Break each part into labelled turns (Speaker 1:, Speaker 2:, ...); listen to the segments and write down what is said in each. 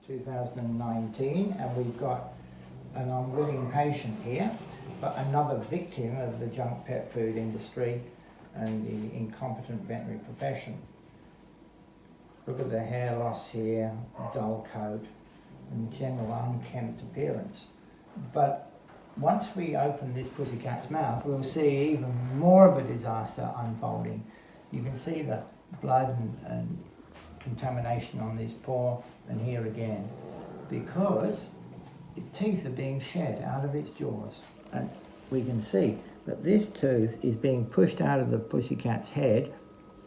Speaker 1: 2019, and we've got an unwilling patient here, but another victim of the junk pet food industry and the incompetent veterinary profession. Look at the hair loss here, dull coat, and general unkempt appearance. But once we open this pussycat's mouth, we'll see even more of a disaster unfolding. You can see the blood and contamination on this paw and here again, because its teeth are being shed out of its jaws. And we can see that this tooth is being pushed out of the pussycat's head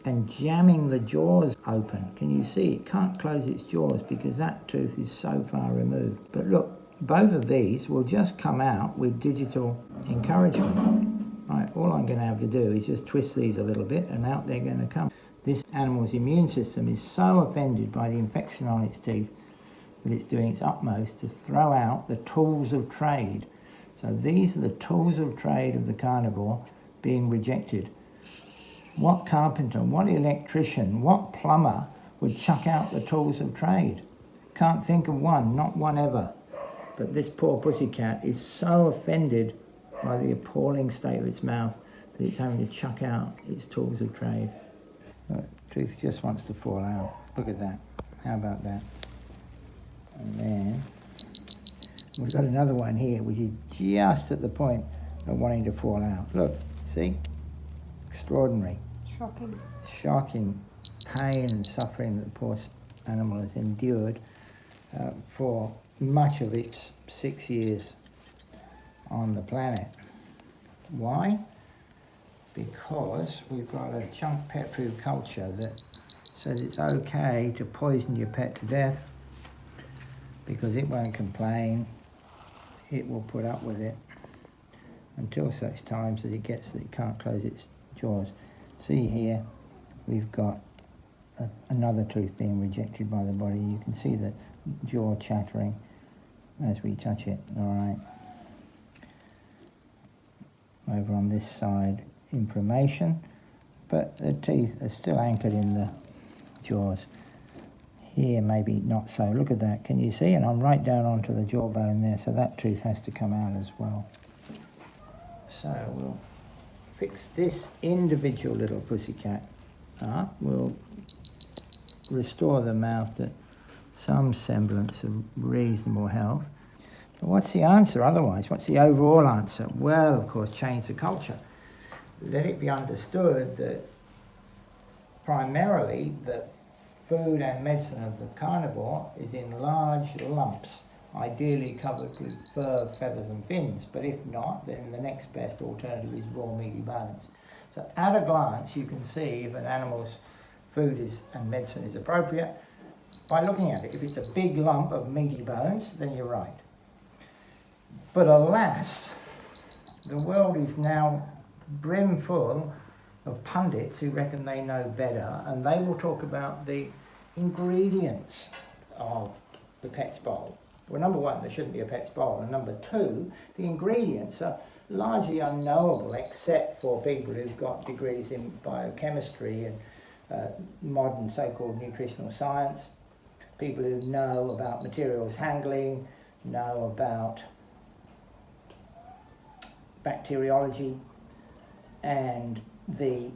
Speaker 1: and jamming the jaws open. Can you see? It can't close its jaws because that tooth is so far removed. But look, both of these will just come out with digital encouragement. Right, all I'm going to have to do is just twist these a little bit and out they're going to come. This animal's immune system is so offended by the infection on its teeth that it's doing its utmost to throw out the tools of trade. So these are the tools of trade of the carnivore being rejected. What carpenter, what electrician, what plumber would chuck out the tools of trade? Can't think of one, not one ever. But this poor pussycat is so offended by the appalling state of its mouth that it's having to chuck out its tools of trade. The tooth just wants to fall out. Look at that. How about that? And then we've got another one here which is just at the point of wanting to fall out. Look, see? Extraordinary.
Speaker 2: Shocking.
Speaker 1: Shocking pain and suffering that the poor animal has endured for much of its 6 years on the planet. Why? Because we've got a junk pet food culture that says it's okay to poison your pet to death because it won't complain, it will put up with it until such times as it gets that it can't close its jaws. See here, we've got another tooth being rejected by the body. You can see the jaw chattering as we touch it, all right. Over on this side, inflammation, but the teeth are still anchored in the jaws. Here, maybe not so. Look at that, can you see? And I'm right down onto the jawbone there, so that tooth has to come out as well. So we'll fix this individual little pussycat up. We'll restore the mouth to some semblance of reasonable health. But what's the answer otherwise? What's the overall answer? Well, of course, change the culture. Let it be understood that primarily the food and medicine of the carnivore is in large lumps, ideally covered with fur, feathers and fins, but if not, then the next best alternative is raw meaty bones. So at a glance you can see if an animal's food and medicine is appropriate by looking at it. If it's a big lump of meaty bones, then you're right. But alas, the world is now brimful of pundits who reckon they know better, and they will talk about the ingredients of the pet's bowl. Well, number one, there shouldn't be a pet's bowl, and number two, the ingredients are largely unknowable except for people who've got degrees in biochemistry and modern so-called nutritional science, people who know about materials handling, know about bacteriology and the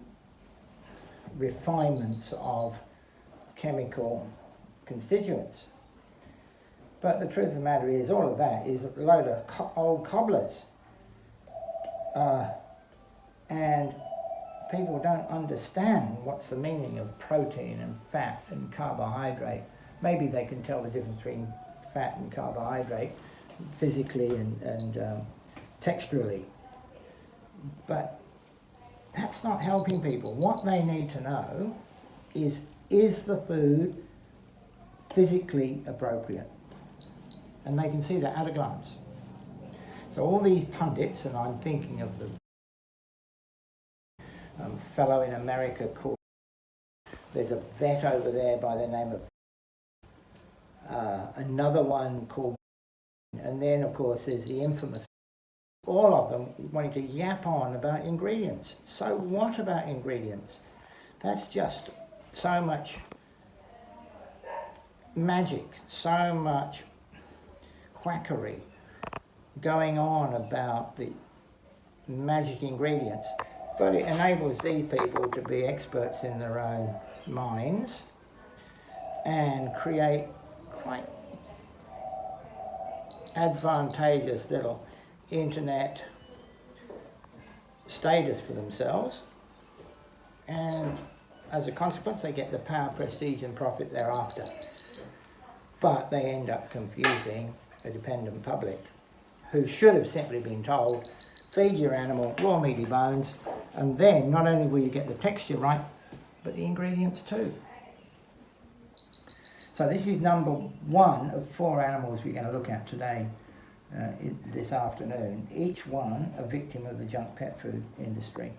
Speaker 1: refinements of chemical constituents. But the truth of the matter is, all of that is a load of old cobblers. And people don't understand what's the meaning of protein and fat and carbohydrate. Maybe they can tell the difference between fat and carbohydrate physically and texturally. But that's not helping people. What they need to know is the food physically appropriate? And they can see that at a glance. So all these pundits, and I'm thinking of the fellow in America called, there's a vet over there by the name of, another one called, and then of course there's the infamous, all of them wanting to yap on about ingredients. So what about ingredients? That's just so much magic, so much quackery going on about the magic ingredients, but it enables these people to be experts in their own minds and create quite advantageous little internet status for themselves, and as a consequence they get the power, prestige and profit thereafter. But they end up confusing a dependent public who should have simply been told, feed your animal raw meaty bones, and then not only will you get the texture right, but the ingredients too. So this is number 1 of 4 animals we're going to look at today, this afternoon, each one a victim of the junk pet food industry.